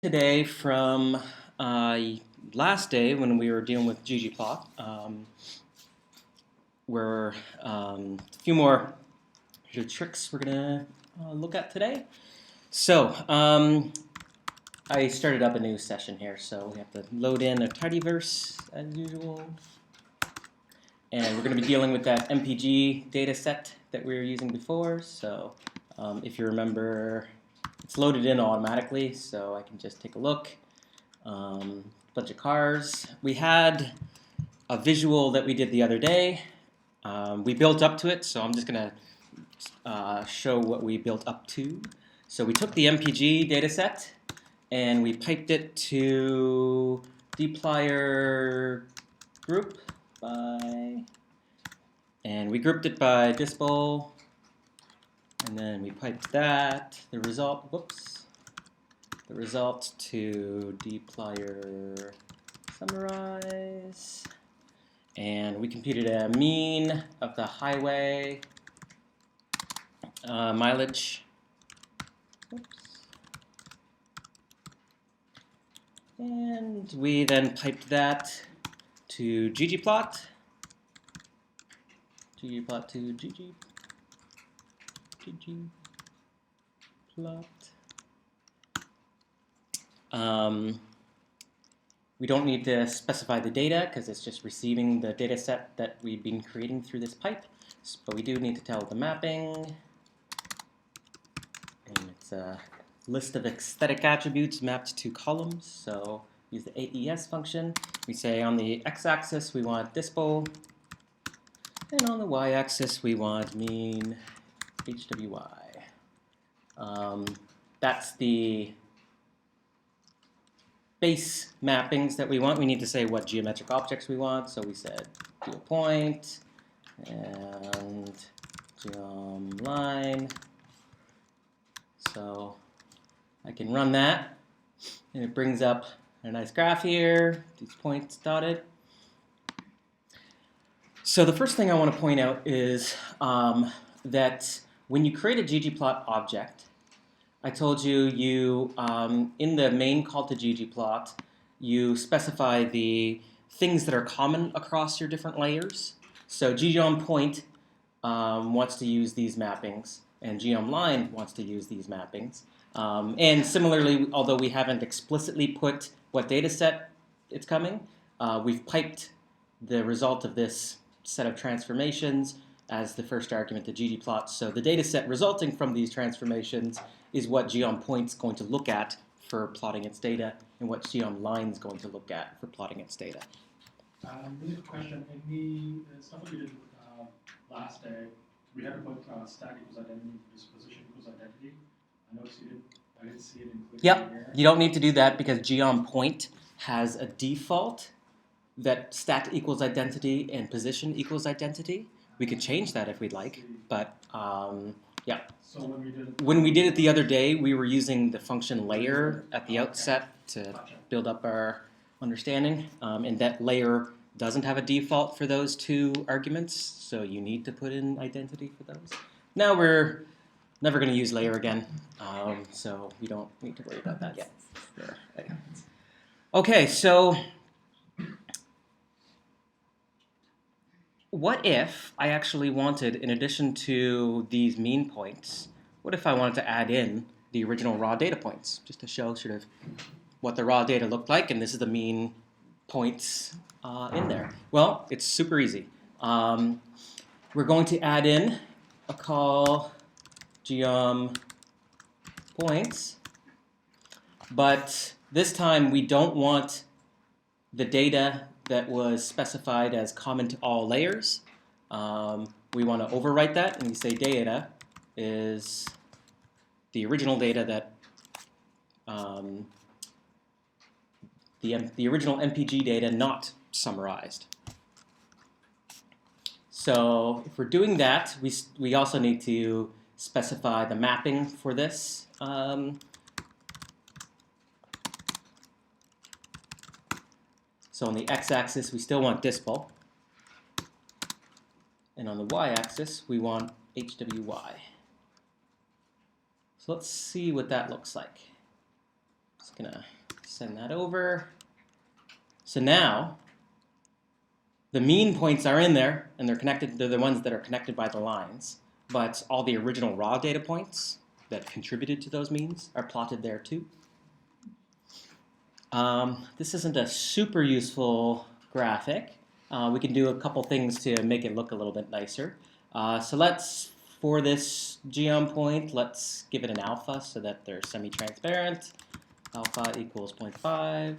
Today from last day when we were dealing with ggplot. We're a few more tricks we're gonna look at today. So I started up a new session here, so we have to load in a tidyverse as usual. And we're going to be dealing with that MPG data set that we were using before. So if you remember, it's loaded in automatically, so I can just take a look. Bunch of cars. We had a visual that we did the other day. We built up to it, so I'm just going to show what we built up to. So we took the MPG data set, and we piped it to dplyr group by, and we grouped it by Distal, and then we piped the result to dplyr summarize, and we computed a mean of the highway mileage. And we then piped that to ggplot2, ggplot. We don't need to specify the data because it's just receiving the data set that we've been creating through this pipe. But we do need to tell the mapping. And it's a list of aesthetic attributes mapped to columns. So use the AES function. We say on the x-axis we want dispo, and on the y-axis we want mean HWY. That's the base mappings that we want. We need to say what geometric objects we want. So we said do a point and geom line. So I can run that, and it brings up a nice graph here, these points dotted. So the first thing I want to point out is that when you create a ggplot object, I told you in the main call to ggplot, you specify the things that are common across your different layers. So geom point wants to use these mappings, and geom line wants to use these mappings. And similarly, although we haven't explicitly put what data set it's coming, we've piped the result of this set of transformations as the first argument to ggplot. So the data set resulting from these transformations is what geom point's going to look at for plotting its data, and what geom line's going to look at for plotting its data. Really quick question. In the stuff that we did last day, we had to put stack equals identity for disposition equals identity. I noticed I didn't see it included. Yep, you don't need to do that because geom point has a default that stat equals identity and position equals identity. We could change that if we'd like, but yeah. So when we did it the other day, we were using the function layer at the outset to build up our understanding, and that layer doesn't have a default for those two arguments, so you need to put in identity for those. Now we're never going to use layer again, so we don't need to worry about that yet. Okay, so what if I actually wanted, in addition to these mean points, what if I wanted to add in the original raw data points, just to show sort of what the raw data looked like, and this is the mean points in there? Well, it's super easy. We're going to add in a call geom points, but this time we don't want the data that was specified as common to all layers. We want to overwrite that, and we say data is the original data that the original MPG data not summarized. So if we're doing that, we also need to specify the mapping for this. So on the x-axis, we still want dispo. And on the y-axis, we want HWY. So let's see what that looks like. Just gonna send that over. So now the mean points are in there, and they're connected. They're the ones that are connected by the lines. But all the original raw data points that contributed to those means are plotted there too. This isn't a super useful graphic. We can do a couple things to make it look a little bit nicer. So let's, for this geom point, let's give it an alpha so that they're semi-transparent. Alpha equals 0.5.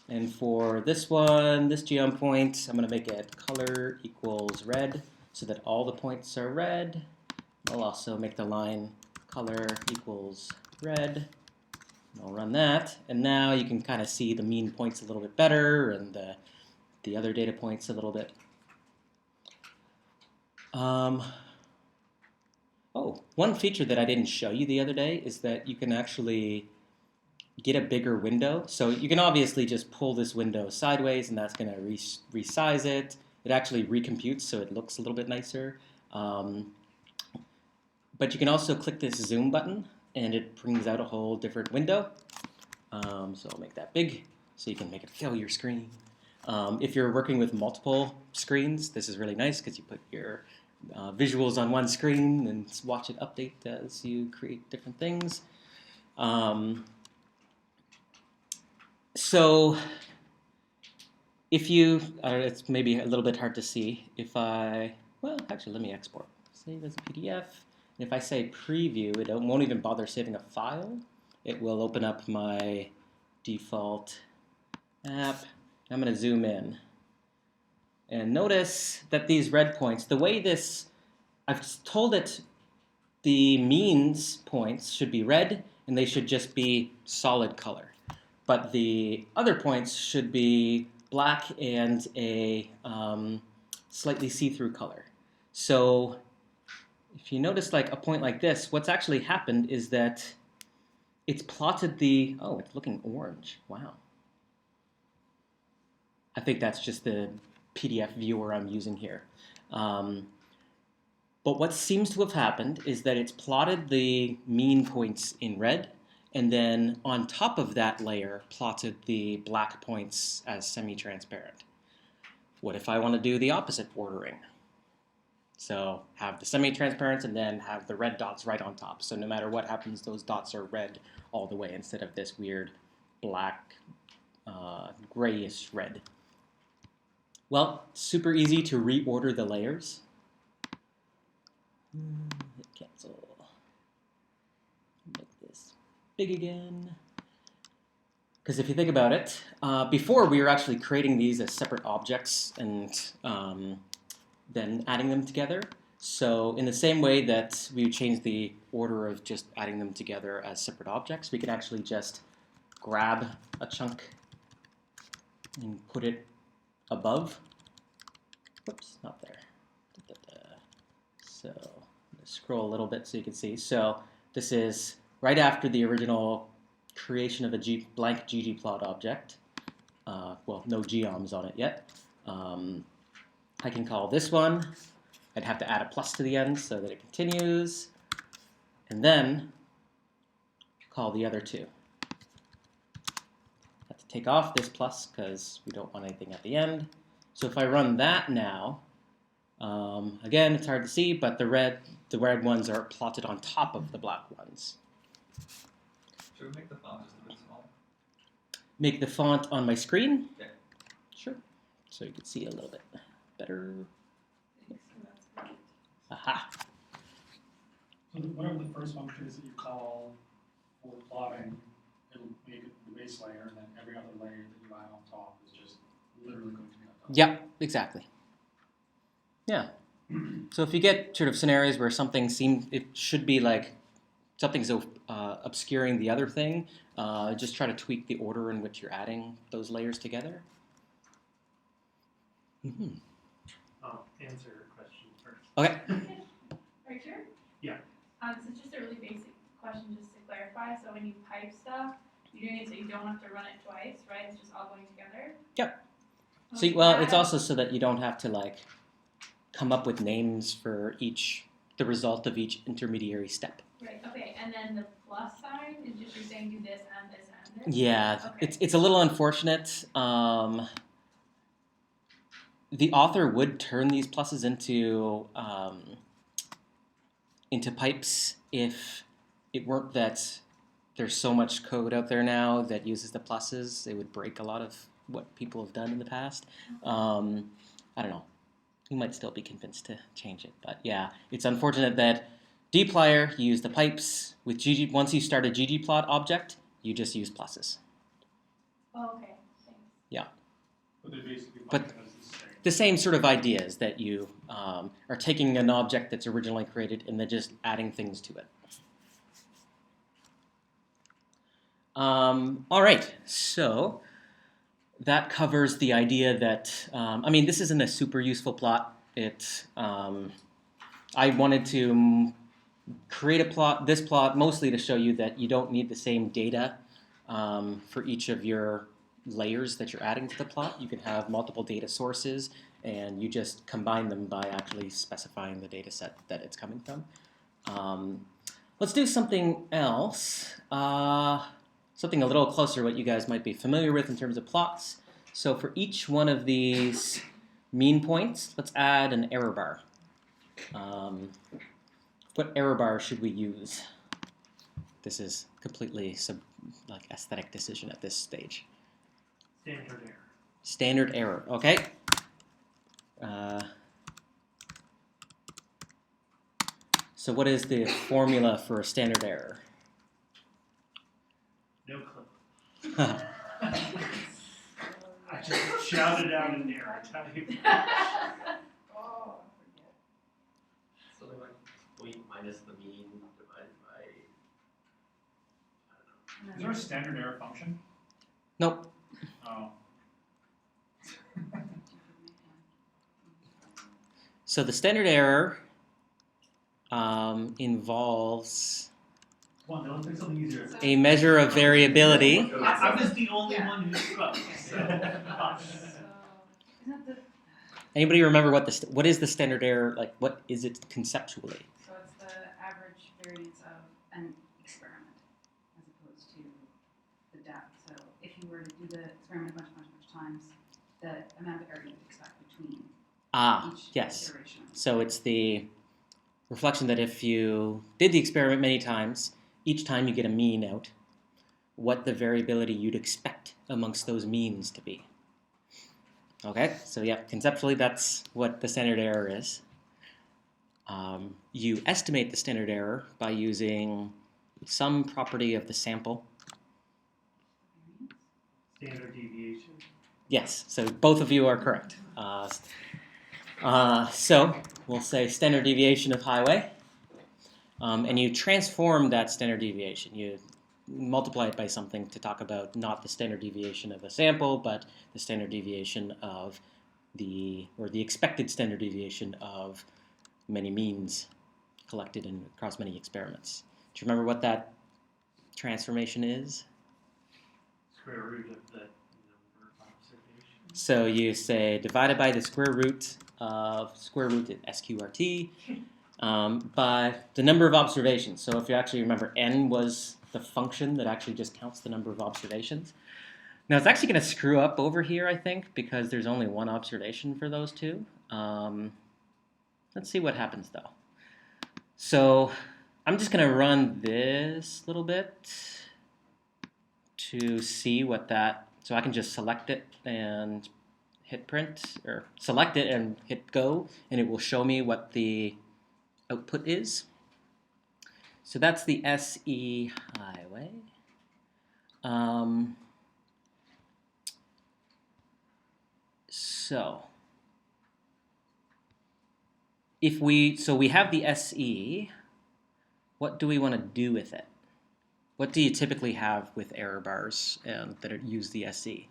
And for this one, this geom point, I'm going to make it color equals red so that all the points are red. I'll also make the line color equals red. I'll run that, and now you can kind of see the mean points a little bit better and the other data points a little bit. Oh, one feature that I didn't show you the other day is that you can actually get a bigger window. So you can obviously just pull this window sideways, and that's going to resize it. It actually recomputes, so it looks a little bit nicer. But you can also click this zoom button, and it brings out a whole different window. So I'll make that big so you can make it fill your screen. If you're working with multiple screens, this is really nice because you put your visuals on one screen and watch it update as you create different things. So if you, it's maybe a little bit hard to see. If I, well, actually, let me export. Save as a PDF. And if I say preview, it won't even bother saving a file. It will open up my default app. I'm going to zoom in. And notice that these red points, the way this, I've told it the means points should be red, and they should just be solid color. But the other points should be black and a slightly see-through color. So if you notice like a point like this, what's actually happened is that it's plotted the, oh, it's looking orange. Wow. I think that's just the PDF viewer I'm using here. But what seems to have happened is that it's plotted the mean points in red, and then on top of that layer plotted the black points as semi-transparent. What if I want to do the opposite ordering? So have the semi-transparent and then have the red dots right on top. So no matter what happens, those dots are red all the way instead of this weird black, grayish red. Well, super easy to reorder the layers. Hit cancel. Make this big again. Because if you think about it, before we were actually creating these as separate objects and then adding them together. So in the same way that we would change the order of just adding them together as separate objects, we could actually just grab a chunk and put it above. Whoops, not there. So let's scroll a little bit so you can see. So this is right after the original creation of a blank ggplot object. Well, no geoms on it yet. I can call this one. I'd have to add a plus to the end so that it continues. And then call the other two. Have to take off this plus because we don't want anything at the end. So if I run that now, again, it's hard to see, but the red ones are plotted on top of the black ones. Should we make the font just a bit small? Make the font on my screen? Yeah. Sure. So you can see a little bit better. Thanks, that's great. Aha. So whatever the first function is that you call for plotting, it'll make it the base layer, and then every other layer that you add on top is just literally going to be on top. Yep, exactly. Yeah. So if you get sort of scenarios where something it should be like something's obscuring the other thing, just try to tweak the order in which you're adding those layers together. Mm-hmm. I'll answer a question first. Okay. Right here? Yeah. So it's just a really basic question just to clarify. So when you pipe stuff, you're doing it so you don't have to run it twice, right? It's just all going together? Yep. So, well, it's also so that you don't have to like come up with names for the result of each intermediary step. Right, okay, and then the plus sign? It's just you're saying do this and this and this? Yeah, Okay. it's a little unfortunate. The author would turn these pluses into pipes if it weren't that there's so much code out there now that uses the pluses. It would break a lot of what people have done in the past. I don't know. You might still be convinced to change it, but yeah, it's unfortunate that dplyr, you use the pipes with GG. Once you start a ggplot object, you just use pluses. Oh, okay, thanks. But they basically But- function as the same. The same sort of ideas that you are taking an object that's originally created and then just adding things to it. All right, so that covers the idea that, I mean, this isn't a super useful plot. I wanted to create this plot mostly to show you that you don't need the same data for each of your layers that you're adding to the plot. You can have multiple data sources and you just combine them by actually specifying the data set that it's coming from. Let's do something else. Something a little closer to what you guys might be familiar with in terms of plots. So for each one of these mean points, let's add an error bar. What error bar should we use? This is completely aesthetic decision at this stage. Standard error. Standard error, okay. So what is the formula for a standard error? No clue. I just shouted out an error type. Oh, Something like point minus the mean divided by, I don't know. Is there a standard error function? Nope. Oh. So the standard error involves Come on, don't pick something easier. a measure of variability. I was the only one who spoke. So. Isn't the Anybody remember what is the standard error? Like, what is it conceptually? so it's the average variance of an experiment as opposed to the depth. So if you were to do the experiment much times, the amount of error you would expect between each Yes. iteration. So it's the reflection that if you did the experiment many times, each time you get a mean out, what the variability you'd expect amongst those means to be. Okay, so yeah, conceptually that's what the standard error is. You estimate the standard error by using some property of the sample. Standard deviation. Yes, so both of you are correct. So we'll say standard deviation of highway, and you transform that standard deviation. You multiply it by something to talk about not the standard deviation of a sample, but the standard deviation of the expected standard deviation of many means collected across many experiments. Do you remember what that transformation is? Square root of the number of observations. So you say divided by the square root of SQRT by the number of observations. So if you actually remember, n was the function that actually just counts the number of observations. Now it's actually going to screw up over here, I think, because there's only one observation for those two. Let's see what happens though. So I'm just going to run this little bit to see what that, so I can just select it and hit print, or select it and hit go, and it will show me what the output is. So that's the SE highway. So we have the SE, what do we want to do with it? What do you typically have with error bars that use the SE?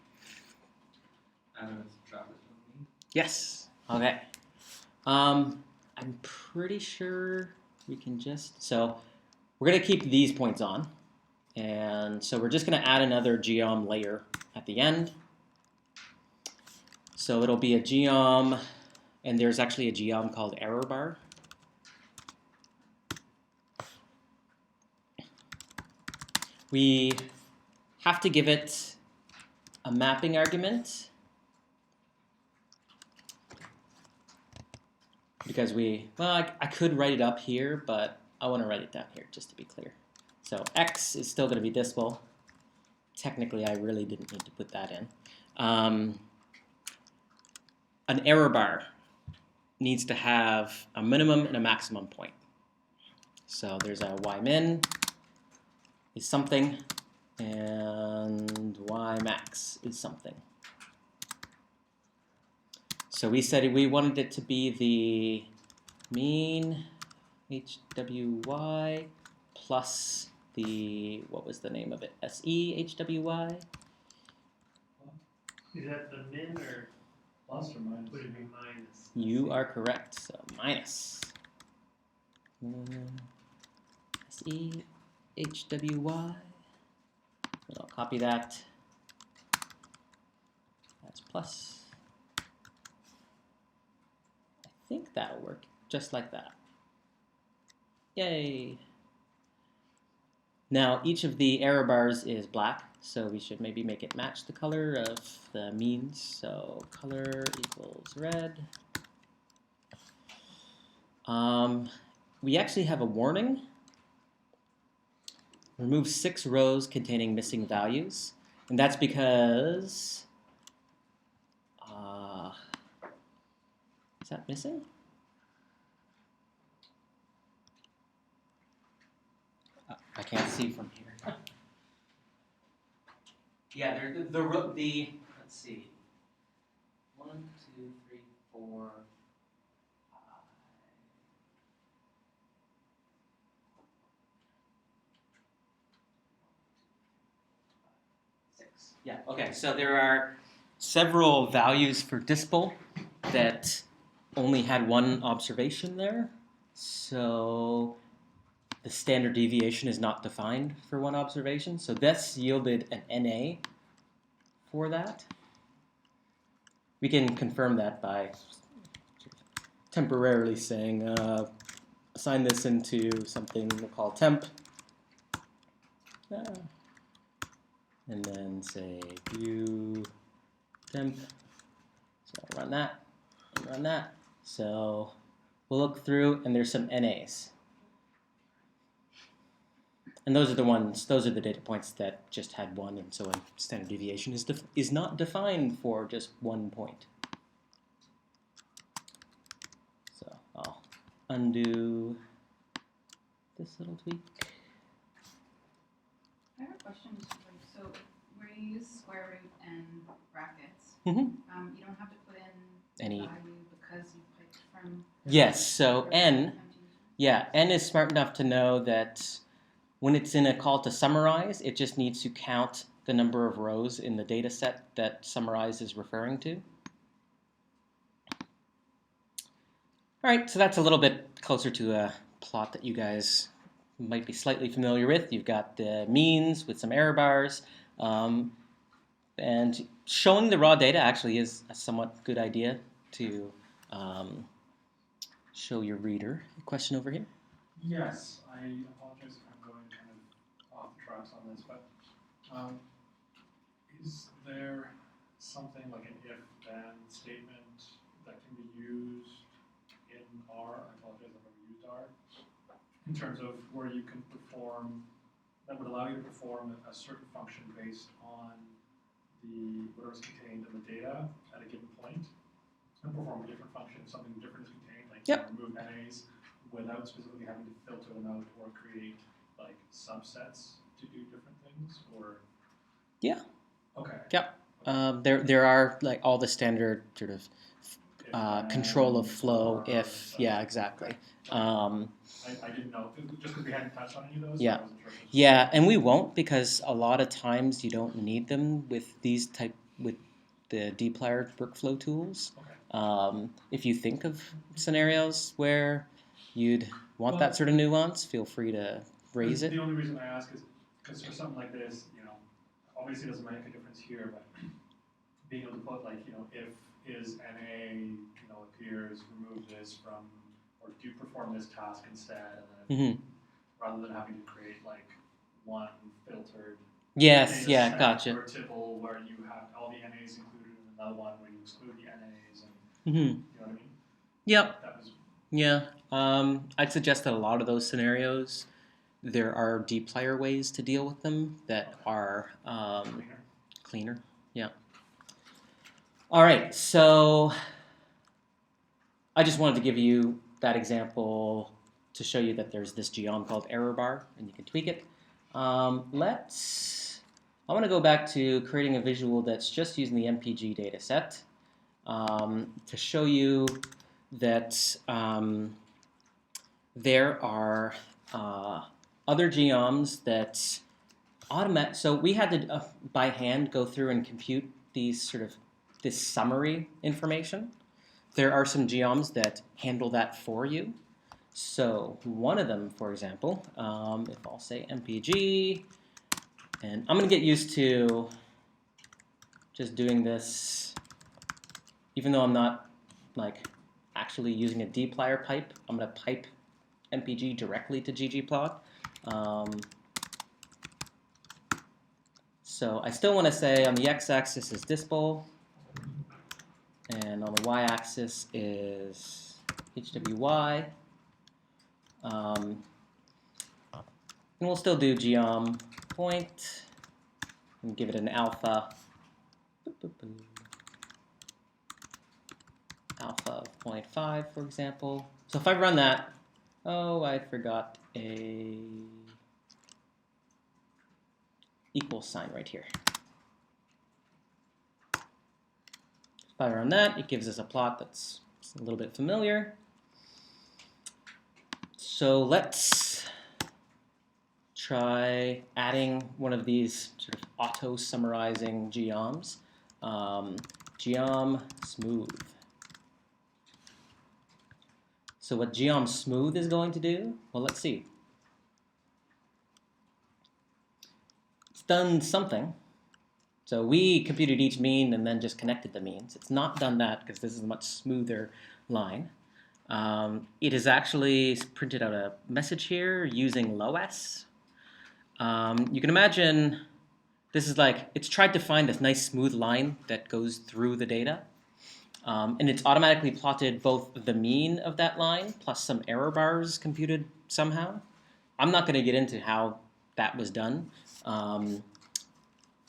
Add and subtract it from the mean. Yes. Okay. I'm pretty sure we can just, so we're going to keep these points on. And so we're just going to add another geom layer at the end. So it'll be a geom, and there's actually a geom called error bar. we have to give it a mapping argument because I could write it up here, but I want to write it down here just to be clear. So x is still going to be Distal. Technically, I really didn't need to put that in. An error bar needs to have a minimum and a maximum point. So there's a y min is something, and y max is something. So we said we wanted it to be the mean HWY plus the, what was the name of it? SE HWY? Is that the min or Plus or minus? would it be minus? You are correct. So minus SE HWY. And I'll copy that. That's plus. I think that'll work just like that. Yay! Now each of the error bars is black, so we should maybe make it match the color of the means. So color equals red. We actually have a warning. Remove 6 rows containing missing values, and that's because is that missing? I can't see from here. Yeah, the let's see. 1, 2, 3, 4, 5. 6. Yeah, okay, so there are several values for Distal that only had one observation there. So the standard deviation is not defined for one observation. So this yielded an NA for that. We can confirm that by temporarily saying assign this into something we'll call temp. And then say view temp. So I'll run that and run that. So we'll look through and there's some NAs. And those are the data points that just had one, and so a standard deviation is not defined for just one point. So I'll undo this little tweak. I have a question. So where you use square root and brackets, Mm-hmm. you don't have to put in Any? value because you picked from. Yes. So n. Yeah, n is smart enough to know that when it's in a call to summarize, it just needs to count the number of rows in the data set that summarize is referring to. All right, so that's a little bit closer to a plot that you guys might be slightly familiar with. You've got the means with some error bars, and showing the raw data actually is a somewhat good idea to show your reader. A question over here? Yes, I apologize if I'm going kind of off the tracks on this, but is there something like an if-then statement that can be used in R? I apologize if I've never used R. In terms of where you can perform, that would allow you to perform a certain function based on whatever's contained in the data at a given point, and perform a different function if something different is contained, like remove NAs without specifically having to filter them out or create like subsets to do different things, or Yeah. okay. Yep. There are like all the standard sort of control of flow if, yeah, exactly. I didn't know, just because we hadn't touched on any of those. Yeah. So I wasn't sure if it was- Yeah, and we won't because a lot of times you don't need them with the dplyr workflow tools. Okay. If you think of scenarios where you'd want that sort of nuance, feel free to raise it. The only reason I ask is because for something like this, obviously it doesn't make a difference here, but being able to put like, if is NA, appears, remove this from, or do perform this task instead, and then rather than having to create like one filtered Yes, data yeah, set gotcha. or tibble where you have all the NAs included and another one where you exclude the NAs and Mm-hmm. you know what I mean? Yep. That was Yeah. I'd suggest that a lot of those scenarios, there are dplyr ways to deal with them that are cleaner. cleaner. Yeah. All right. So I just wanted to give you that example to show you that there's this geom called error bar, and you can tweak it. I want to go back to creating a visual that's just using the MPG data set to show you that there are other geoms that automatic. So we had to by hand go through and compute this summary information. There are some geoms that handle that for you. So one of them, for example, if I'll say MPG, and I'm going to get used to just doing this, even though I'm not like actually using a dplyr pipe. I'm going to pipe MPG directly to ggplot. So I still want to say on the x-axis is Distal, and on the y-axis is HWY. And we'll still do geom point and give it an alpha. Alpha of 0.5, for example. So if I run that, oh, I forgot a equal sign right here. If I run that, it gives us a plot that's a little bit familiar. So let's try adding one of these sort of auto-summarizing geoms. Geom smooth. So what geom smooth is going to do, well, let's see. It's done something. So we computed each mean and then just connected the means. It's not done that because this is a much smoother line. It has actually printed out a message here using LOS. You can imagine this is like, it's tried to find this nice smooth line that goes through the data. And it's automatically plotted both the mean of that line plus some error bars computed somehow. I'm not going to get into how that was done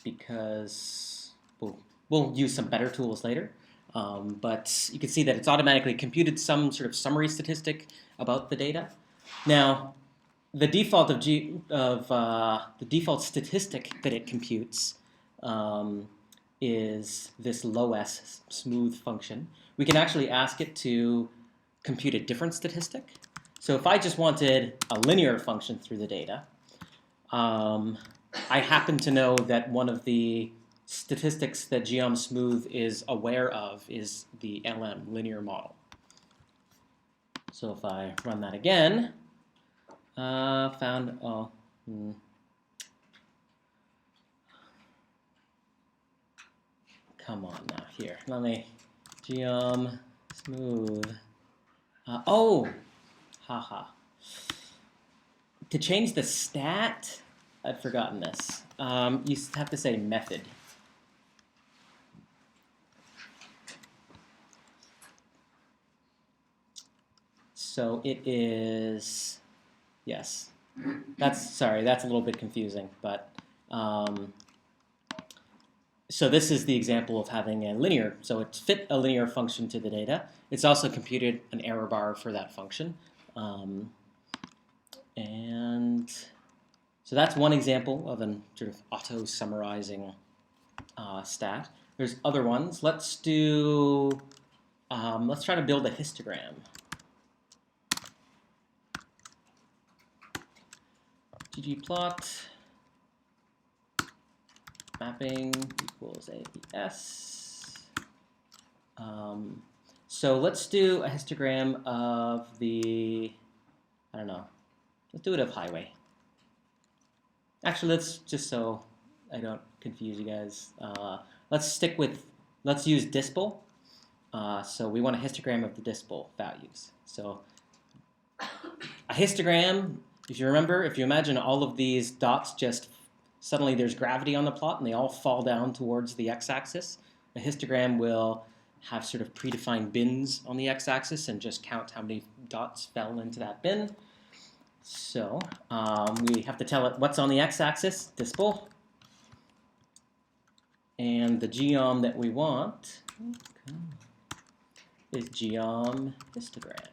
because we'll use some better tools later. But you can see that it's automatically computed some sort of summary statistic about the data. Now, the default the default statistic that it computes is this LOS smooth function. We can actually ask it to compute a different statistic. So if I just wanted a linear function through the data, I happen to know that one of the statistics that geom smooth is aware of is the LM, linear model. So if I run that again, come on now, here. Let me geom smooth. Haha. To change the stat, I'd forgotten this. You have to say method. So it is, yes. That's a little bit confusing, but so this is the example of having a linear. So it's fit a linear function to the data. It's also computed an error bar for that function. And so that's one example of a sort of auto-summarizing stat. There's other ones. Let's try to build a histogram. ggplot mapping equals ABS. So let's do a histogram of the, I don't know, let's do it of highway. Actually, let's just so I don't confuse you guys. Let's use Distal. So we want a histogram of the Distal values. So a histogram, if you remember, if you imagine all of these dots just suddenly there's gravity on the plot and they all fall down towards the x-axis, a histogram will have sort of predefined bins on the x-axis and just count how many dots fell into that bin. So we have to tell it what's on the x-axis, Distal, and the geom that we want is geom histogram.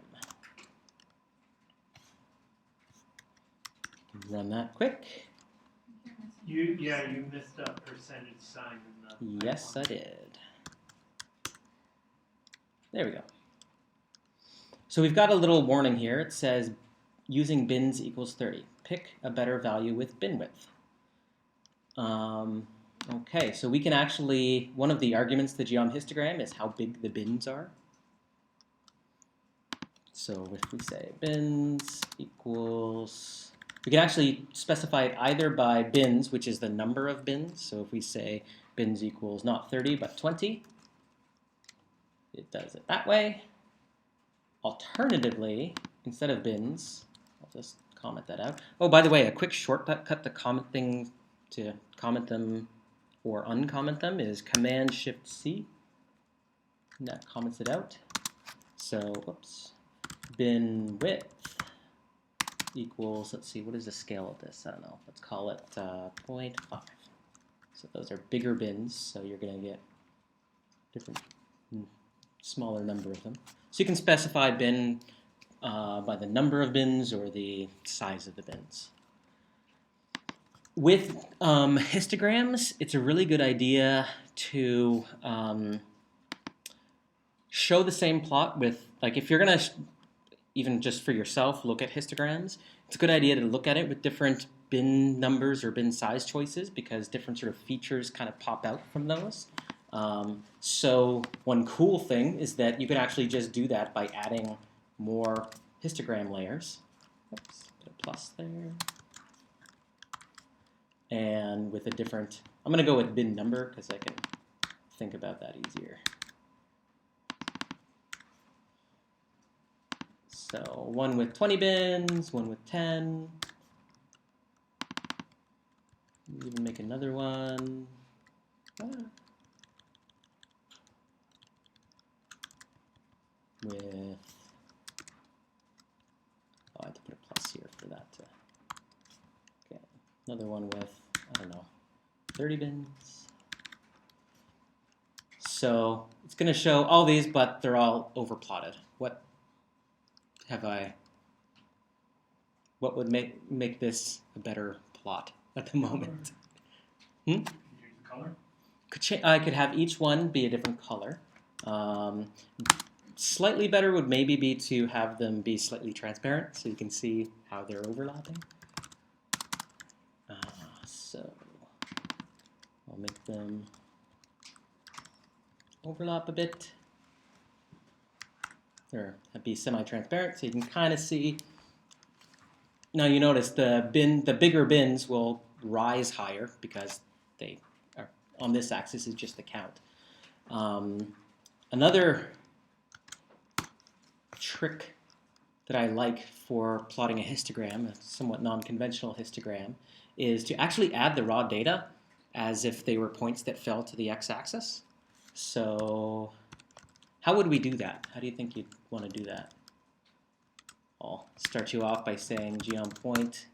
Run that quick. You missed a percentage sign in the. Yes, I did. There we go. So we've got a little warning here. It says using bins equals 30. Pick a better value with bin width. Okay, so we can actually, one of the arguments to the geom histogram is how big the bins are. So if we say bins equals, we can actually specify it either by bins, which is the number of bins. So if we say bins equals not 30, but 20, it does it that way. Alternatively, instead of bins, I'll just comment that out. Oh, by the way, a quick shortcut to comment things, to comment them or uncomment them is Command-Shift-C. And that comments it out. So, whoops, bin width equals, let's see, what is the scale of this? I don't know. Let's call it 0.5. So those are bigger bins, so you're going to get different, smaller number of them. So you can specify bin by the number of bins or the size of the bins. With histograms, it's a really good idea to show the same plot with, like if you're going to, even just for yourself, look at histograms, it's a good idea to look at it with different bin numbers or bin size choices because different sort of features kind of pop out from those. So one cool thing is that you can actually just do that by adding more histogram layers. Oops, put a plus there. And with a different, I'm going to go with bin number because I can think about that easier. So one with 20 bins, one with 10. Even make another one. With, oh, I have to put a plus here for that. Okay, another one with, I don't know, 30 bins. So it's going to show all these, but they're all overplotted. What would make this a better plot at the moment? Can you change the color? I could have each one be a different color. Slightly better would maybe be to have them be slightly transparent so you can see how they're overlapping. So I'll make them overlap a bit. Or be semi-transparent so you can kind of see. Now you notice the bigger bins will rise higher because they are on this axis is just the count. Another trick that I like for plotting a histogram, a somewhat non-conventional histogram, is to actually add the raw data as if they were points that fell to the x-axis. So how would we do that? How do you think you'd want to do that? I'll start you off by saying geom point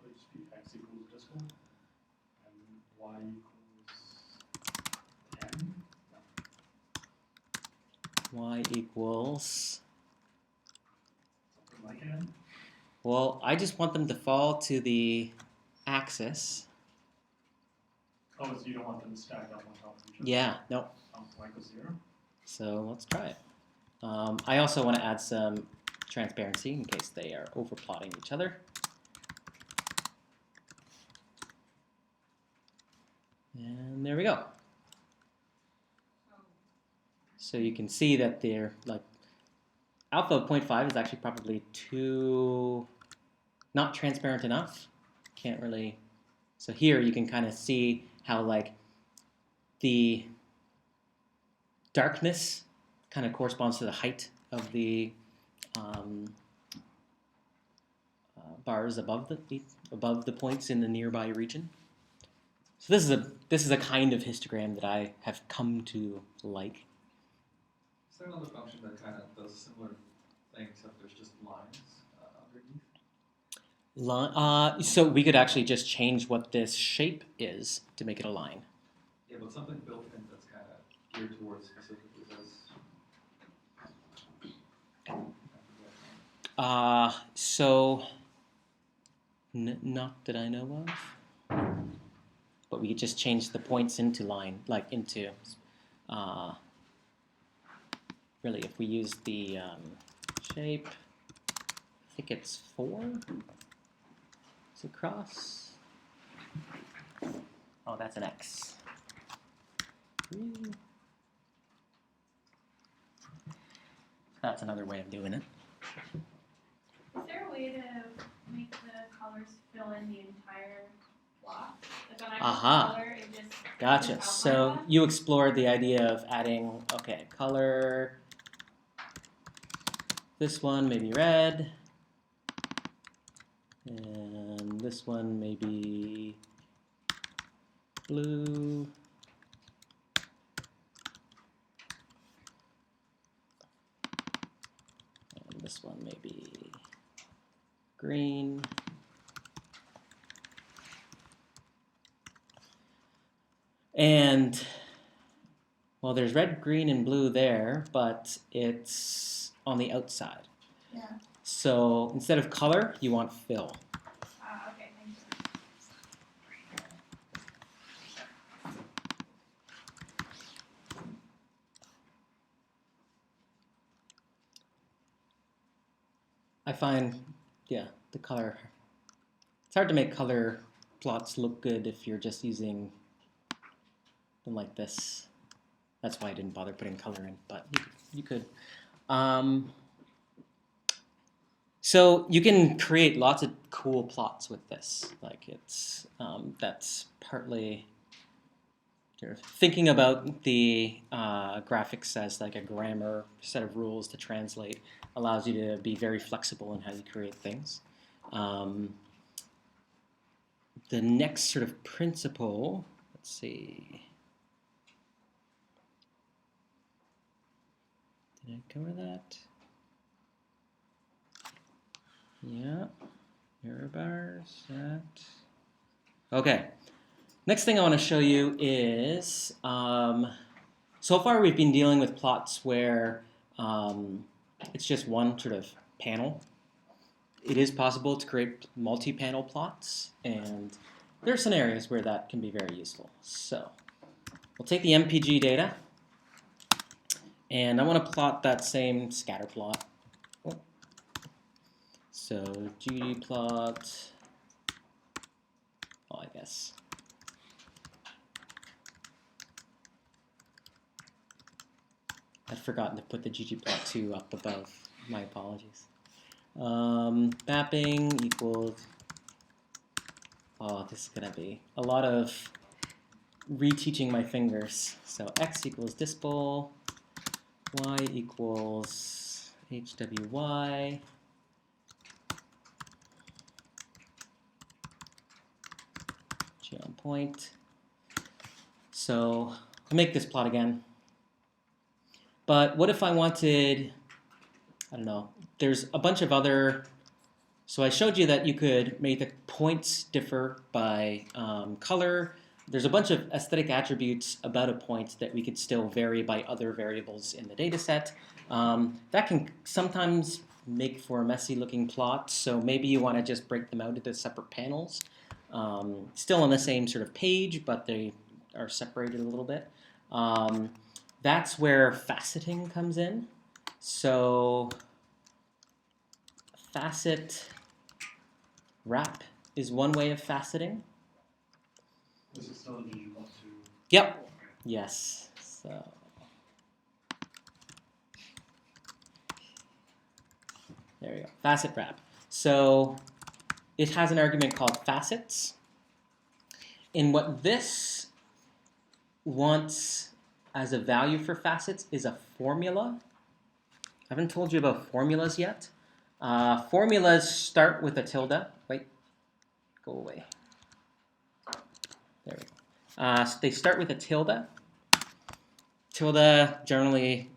Will it just be x equals Distal and y equals 10? y equals, Something like it? well, I just want them to fall to the axis. Oh, so you don't want them to stack up on top of each other? Yeah, no. Y equals 0? So let's try it. I also want to add some transparency in case they are overplotting each other. And there we go. So you can see that they're like alpha of 0.5 is actually probably too not transparent enough. Can't really. So here you can kind of see how like the darkness kind of corresponds to the height of the bars above the points in the nearby region. So this is a kind of histogram that I have come to like. Is there another function that kind of does similar thing, except there's just lines underneath? So we could actually just change what this shape is to make it a line. Yeah, but something built in that's kind of geared towards specifically this. So not that I know of, but we could just change the points into line, like into. Really, if we use the shape, I think it's 4. Is it cross? Oh, that's an X. 3. That's another way of doing it. Is there a way to make the colors fill in the entire plot? Like when I Aha. color, it just Gotcha. outline So that? you explored the idea of adding, okay, color. This one maybe red. And this one maybe blue. And this one maybe green. And, well, there's red, green, and blue there, but it's on the outside. Yeah. So instead of color, you want fill. Okay, thank you. I find, yeah, the color. It's hard to make color plots look good if you're just using them like this. That's why I didn't bother putting color in, but you could. So you can create lots of cool plots with this. Like it's that's partly sort of thinking about the graphics as like a grammar set of rules to translate allows you to be very flexible in how you create things. The next sort of principle, let's see. Did I cover that? Yeah, error bars, that. Okay, next thing I want to show you is, so far we've been dealing with plots where it's just one sort of panel. It is possible to create multi-panel plots, and there are scenarios where that can be very useful. So we'll take the MPG data, and I want to plot that same scatter plot. So ggplot, I guess. I'd forgotten to put the ggplot2 up above. My apologies. Mapping equals, this is going to be a lot of reteaching my fingers. So x equals Distal, y equals HWY, G on point. So I'll make this plot again. But what if I wanted, I don't know, there's a bunch of other, so I showed you that you could make the points differ by color. There's a bunch of aesthetic attributes about a point that we could still vary by other variables in the data set. That can sometimes make for a messy looking plot, so maybe you want to just break them out into separate panels. Still on the same sort of page, but they are separated a little bit. That's where faceting comes in. So facet wrap is one way of faceting. This is still a ggplot2. Yep. Yes. So there we go. Facet wrap. So it has an argument called facets. And what this wants as a value for facets is a formula haven't told you about formulas yet. Formulas start with a tilde. Wait, go away. There we go. So they start with a tilde. Tilde generally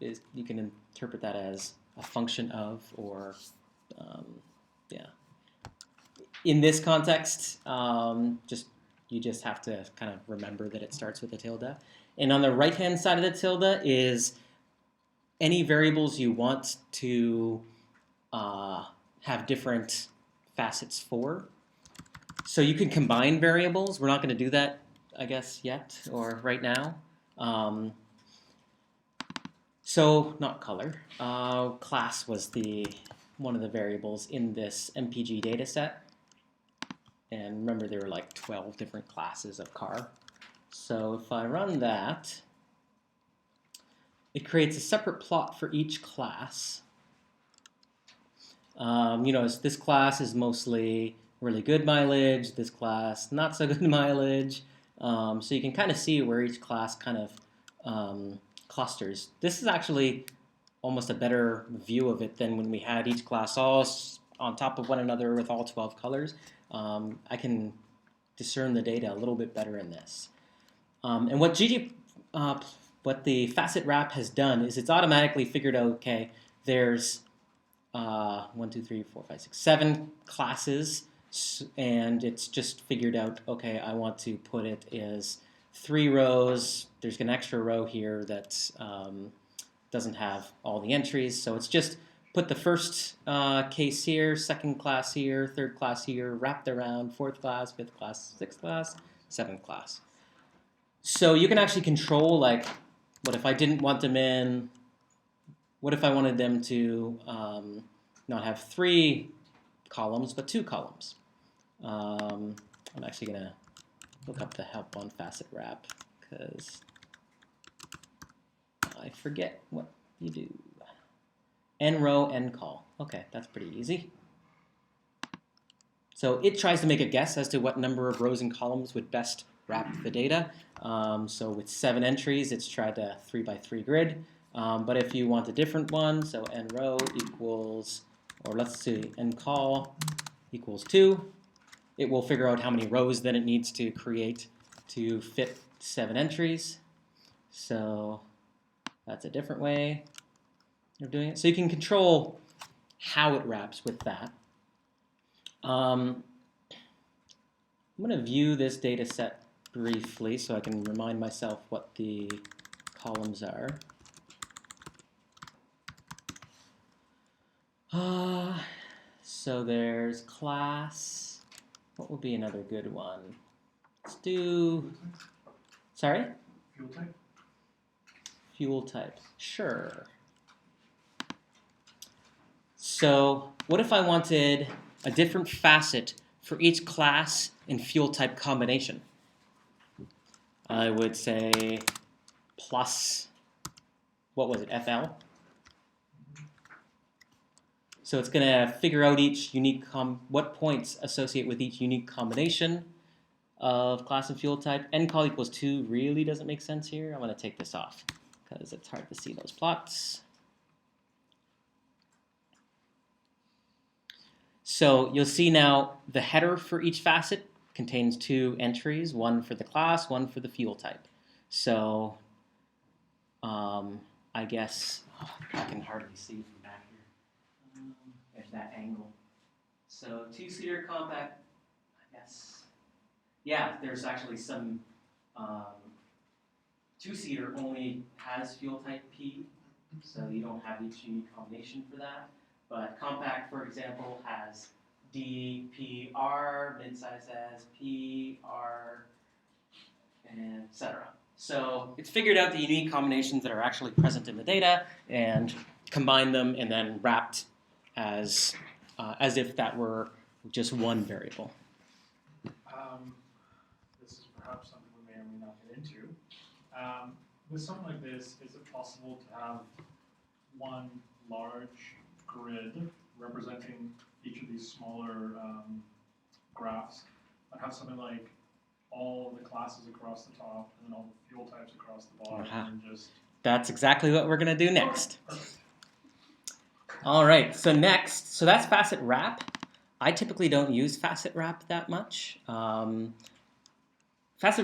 is, you can interpret that as a function of, or yeah. In this context, you just have to kind of remember that it starts with a tilde. And on the right-hand side of the tilde is any variables you want to have different facets for. So you can combine variables. We're not going to do that, I guess, yet or right now. So not color. Class was one of the variables in this MPG data set. And remember, there were like 12 different classes of car. So if I run that, it creates a separate plot for each class. This class is mostly really good mileage, this class not so good mileage. So you can kind of see where each class kind of clusters. This is actually almost a better view of it than when we had each class all on top of one another with all 12 colors. I can discern the data a little bit better in this. And what the facet wrap has done is it's automatically figured out, okay, there's 7 classes, and it's just figured out, okay, I want to put it as 3 rows. There's an extra row here that doesn't have all the entries, so it's just put the first case here, second class here, third class here, wrapped around, fourth class, fifth class, sixth class, seventh class. So you can actually control, like, what if I didn't want them in? What if I wanted them to not have 3 columns, but 2 columns? I'm actually going to look up the help on facet wrap, because I forget what you do. N row, N col. Okay, that's pretty easy. So it tries to make a guess as to what number of rows and columns would best wrap the data. So with 7 entries, it's tried a 3x3 grid. But if you want a different one, so n row equals, or let's see, n col equals 2, it will figure out how many rows that it needs to create to fit 7 entries. So that's a different way of doing it. So you can control how it wraps with that. I'm going to view this data set briefly so I can remind myself what the columns are. So there's class. What would be another good one? Let's do, sorry? Fuel type? Fuel type, sure. So what if I wanted a different facet for each class and fuel type combination? I would say plus, what was it, FL? So it's going to figure out each unique, what points associate with each unique combination of class and fuel type. N col equals 2 really doesn't make sense here. I'm going to take this off because it's hard to see those plots. So you'll see now the header for each facet contains 2 entries, one for the class, one for the fuel type. So I guess, I can hardly see from back here. There's that angle. So 2-seater compact, I guess. Yeah, there's actually some 2-seater only has fuel type P, so you don't have each unique combination for that. But compact, for example, has D, P, R, midsize has P, R, and etc. So it's figured out the unique combinations that are actually present in the data and combined them and then wrapped as if that were just one variable. This is perhaps something we may or may not get into. With something like this, is it possible to have one large grid representing each of these smaller graphs, and have something like all the classes across the top and then all the fuel types across the bottom, and just... That's exactly what we're going to do next. All right, so next, so that's facet wrap. I typically don't use facet wrap that much. Facet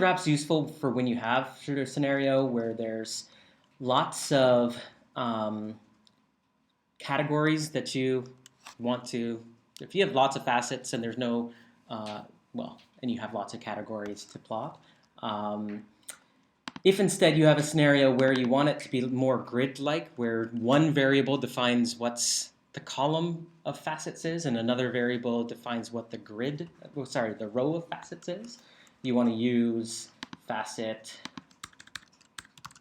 wrap's useful for when you have sort of a scenario where there's lots of categories that you want to, if you have lots of facets and there's no, and you have lots of categories to plot. If instead you have a scenario where you want it to be more grid-like, where one variable defines what's the column of facets is, and another variable defines what the the row of facets is, you want to use facet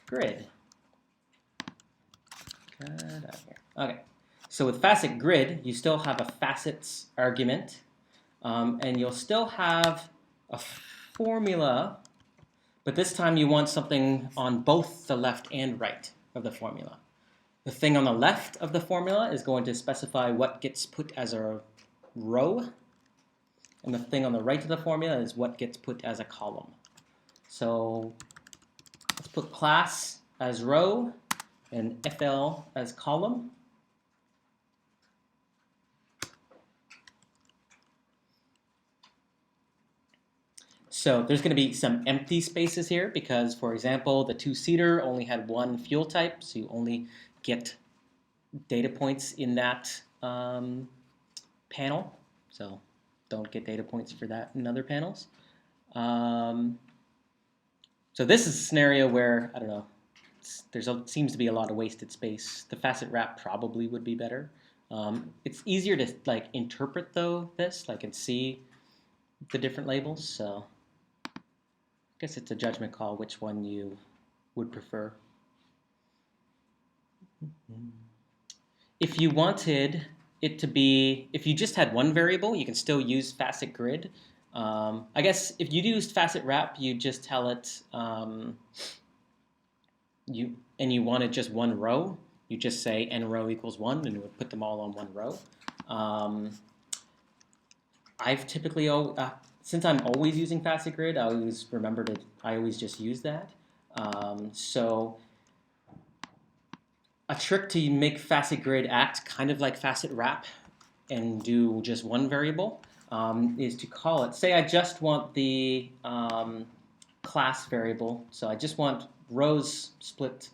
grid. Okay, so with facet grid, you still have a facets argument, and you'll still have a formula, but this time you want something on both the left and right of the formula. The thing on the left of the formula is going to specify what gets put as a row, and the thing on the right of the formula is what gets put as a column. So let's put class as row and FL as column. So there's going to be some empty spaces here because, for example, the two-seater only had one fuel type, so you only get data points in that panel. So don't get data points for that in other panels. So this is a scenario where, I don't know, seems to be a lot of wasted space. The facet wrap probably would be better. It's easier to interpret though this, and see the different labels. So I guess it's a judgment call which one you would prefer. If you wanted it to be, if you just had one variable, you can still use facet grid. I guess if you used facet wrap, you just tell it you wanted just one row, you just say n row equals 1, and it would put them all on one row. I've typically, since I'm always using facet grid, I always just use that. So a trick to make facet grid act kind of like facet wrap and do just one variable is to call it, say I just want the class variable, so I just want rows split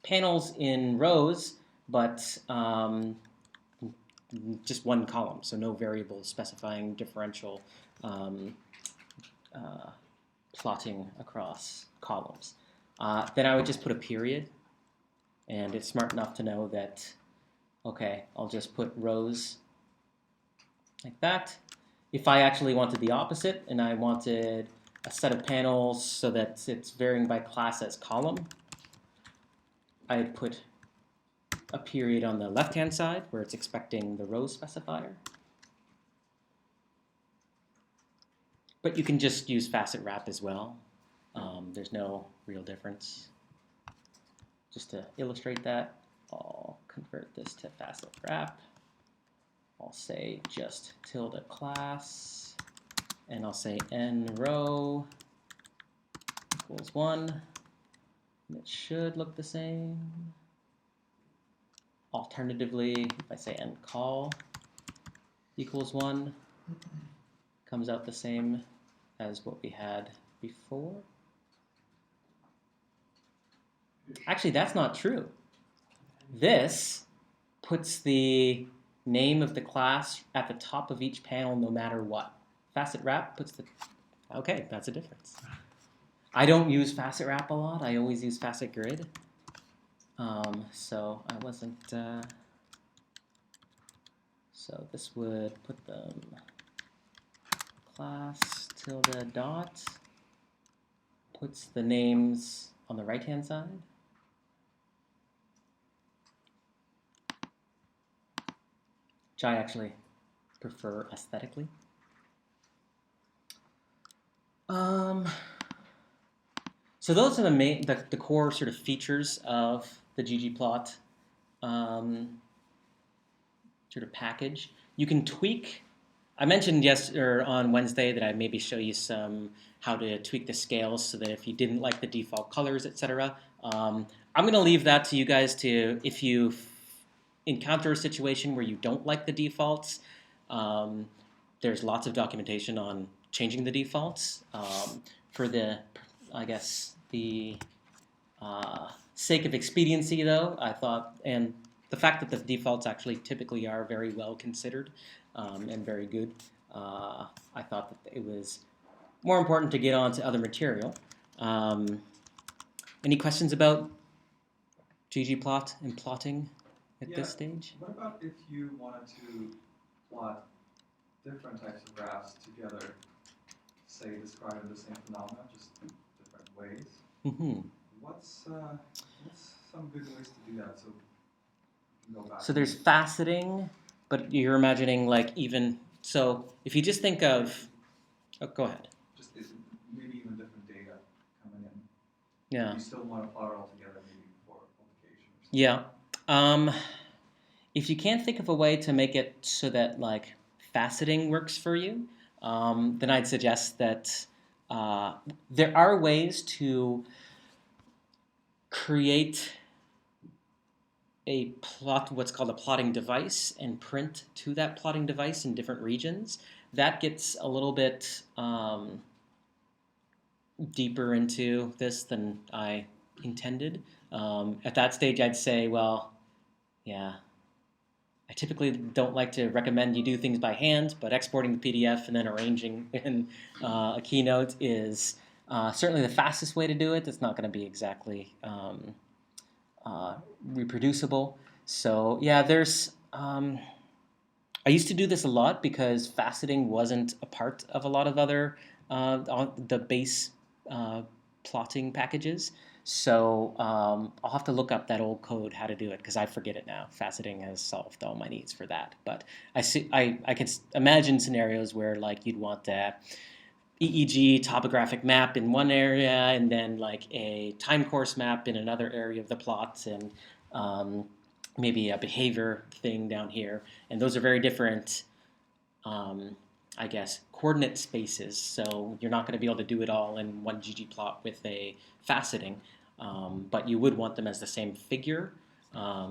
panels in rows, but just one column, so no variable specifying differential plotting across columns. Then I would just put a period, and it's smart enough to know that, okay, I'll just put rows like that. If I actually wanted the opposite, and I wanted a set of panels so that it's varying by class as column, I'd put a period on the left-hand side where it's expecting the row specifier. But you can just use facet wrap as well. There's no real difference. Just to illustrate that, I'll convert this to facet wrap. I'll say just tilde class, and I'll say n row equals 1. And it should look the same. Alternatively, if I say n col equals 1, comes out the same as what we had before. Actually, that's not true. This puts the name of the class at the top of each panel no matter what. Facet wrap puts the... Okay, that's a difference. I don't use facet wrap a lot. I always use facet grid. So I wasn't... So this would put them class tilde dot, puts the names on the right-hand side. Which I actually prefer aesthetically. So those are the core sort of features of the ggplot sort of package. You can tweak. I mentioned on Wednesday that I'd maybe show you how to tweak the scales so that if you didn't like the default colors, etc. I'm going to leave that to you guys to, if you encounter a situation where you don't like the defaults, there's lots of documentation on changing the defaults. For the, I guess, the sake of expediency, though, I thought, and the fact that the defaults actually typically are very well considered and very good, I thought that it was more important to get on to other material. Any questions about ggplot and plotting at Yeah. this stage? What about if you wanted to plot different types of graphs together, say describing the same phenomena, just different ways? Mm-hmm. What's some good ways to do that so we can go back? So there's faceting, but you're imagining like even, so if you just think of, oh, go ahead. Just maybe even different data coming in. Yeah. You still want to plot it all together maybe for publication or something. Yeah. If you can't think of a way to make it so that like faceting works for you, then I'd suggest that there are ways to create a plot, what's called a plotting device, and print to that plotting device in different regions. That gets a little bit deeper into this than I intended. At that stage, I'd say, well, yeah, I typically don't like to recommend you do things by hand, but exporting the PDF and then arranging in a Keynote is certainly the fastest way to do it. It's not going to be exactly reproducible. So yeah, there's. I used to do this a lot because faceting wasn't a part of a lot of other the base plotting packages. So I'll have to look up that old code how to do it because I forget it now. Faceting has solved all my needs for that. But I can imagine scenarios where like you'd want to EEG topographic map in one area and then like a time course map in another area of the plot and maybe a behavior thing down here. And those are very different, I guess, coordinate spaces. So you're not going to be able to do it all in one ggplot with a faceting, but you would want them as the same figure.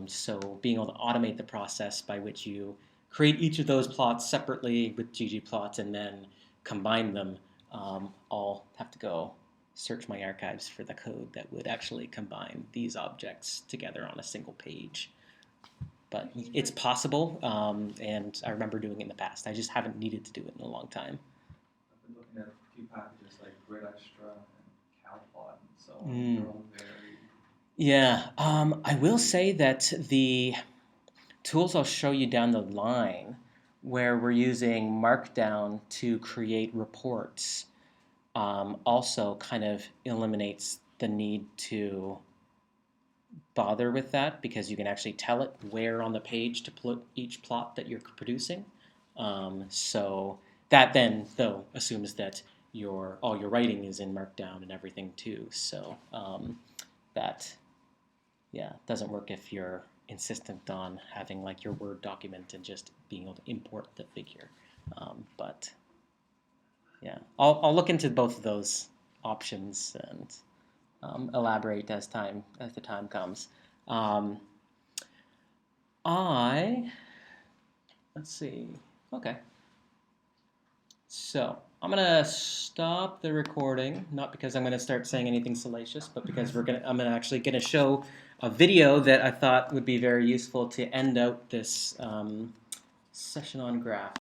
So being able to automate the process by which you create each of those plots separately with ggplots and then combine them. I'll have to go search my archives for the code that would actually combine these objects together on a single page. But it's possible, and I remember doing it in the past. I just haven't needed to do it in a long time. I've been looking at a few packages like Grid Extra and CalPlot and so on. They're all very... Yeah, I will say that the tools I'll show you down the line where we're using Markdown to create reports also kind of eliminates the need to bother with that because you can actually tell it where on the page to put each plot that you're producing. So that then, though, assumes that all your writing is in Markdown and everything too. So that, yeah, doesn't work if you're insistent on having like your Word document and just being able to import the figure. But yeah, I'll look into both of those options and elaborate as the time comes. Let's see. Okay. So I'm gonna stop the recording, not because I'm gonna start saying anything salacious, but because I'm actually gonna show a video that I thought would be very useful to end out this session on graph.